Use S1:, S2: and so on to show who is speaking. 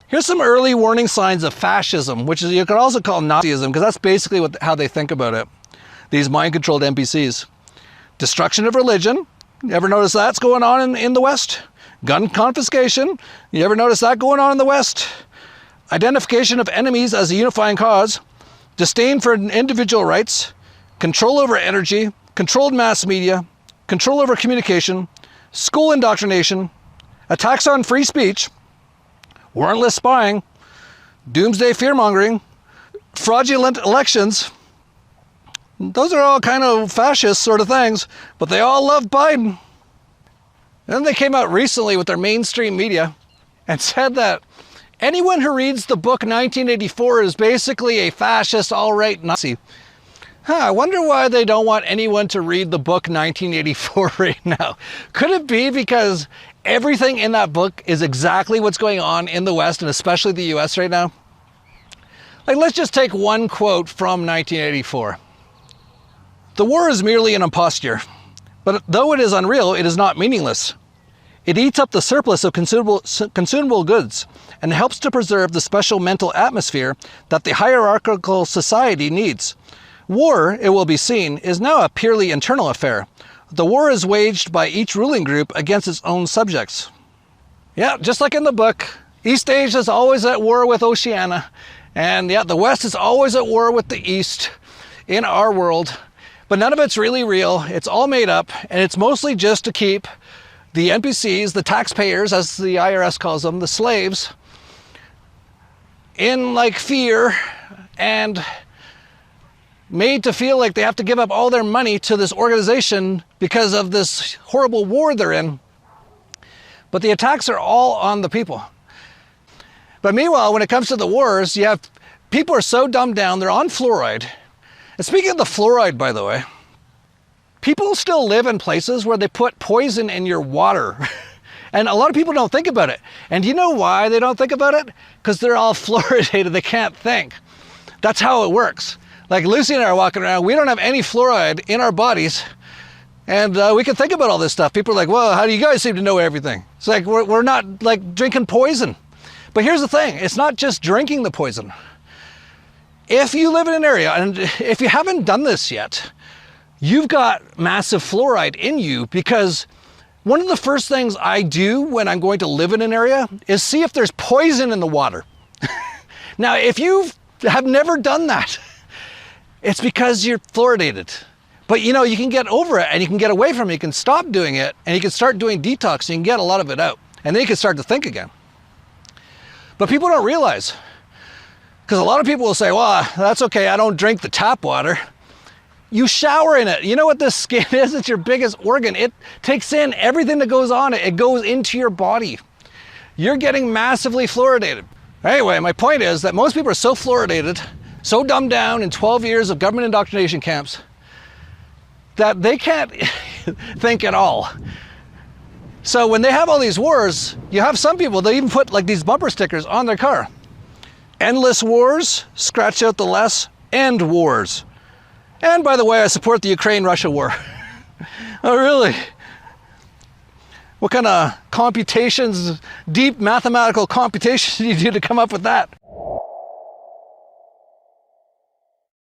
S1: Here's some early warning signs of fascism, which is, you could also call Nazism, because that's basically how they think about it. These mind-controlled NPCs. Destruction of religion. You ever notice that's going on in the West? Gun confiscation. You ever notice that going on in the West? Identification of enemies as a unifying cause. Disdain for individual rights. Control over energy. Controlled mass media. Control over communication. School indoctrination. Attacks on free speech. Warrantless spying. Doomsday fear-mongering. Fraudulent elections. Those are all kind of fascist sort of things, but they all love Biden. And then they came out recently with their mainstream media and said that anyone who reads the book 1984 is basically a fascist alt-right Nazi. I wonder why they don't want anyone to read the book 1984 right now. Could it be because everything in that book is exactly what's going on in the West and especially the US right now? Like, let's just take one quote from 1984. The war is merely an imposture, but though it is unreal, it is not meaningless. It eats up the surplus of consumable goods and helps to preserve the special mental atmosphere that the hierarchical society needs. War, it will be seen, is now a purely internal affair. The war is waged by each ruling group against its own subjects. Yeah, just like in the book, East Asia is always at war with Oceania, and yeah, the West is always at war with the East in our world. But none of it's really real. It's all made up, and it's mostly just to keep the NPCs, the taxpayers, as the IRS calls them, the slaves, in like fear and made to feel like they have to give up all their money to this organization because of this horrible war they're in. But the attacks are all on the people. But meanwhile, when it comes to the wars, you have people are so dumbed down, they're on fluoride. And speaking of the fluoride, by the way, people still live in places where they put poison in your water. And a lot of people don't think about it. And do you know why they don't think about it? Because they're all fluoridated, they can't think. That's how it works. Like Lucy and I are walking around, we don't have any fluoride in our bodies. And we can think about all this stuff. People are like, well, how do you guys seem to know everything? It's like, we're not like drinking poison. But here's the thing, it's not just drinking the poison. If you live in an area, and if you haven't done this yet, you've got massive fluoride in you, because one of the first things I do when I'm going to live in an area is see if there's poison in the water. Now, if you have never done that, it's because you're fluoridated. But you know, you can get over it and you can get away from it. You can stop doing it and you can start doing detox and you can get a lot of it out. And then you can start to think again. But people don't realize, because a lot of people will say, well, that's okay, I don't drink the tap water. You shower in it. You know what the skin is? It's your biggest organ. It takes in everything that goes on it. It goes into your body. You're getting massively fluoridated. Anyway, my point is that most people are so fluoridated, so dumbed down in 12 years of government indoctrination camps, that they can't think at all. So when they have all these wars, you have some people, they even put like these bumper stickers on their car. Endless wars, scratch out the less, end wars. And by the way, I support the Ukraine-Russia war. Oh, really? What kind of computations, deep mathematical computations did you do to come up with that?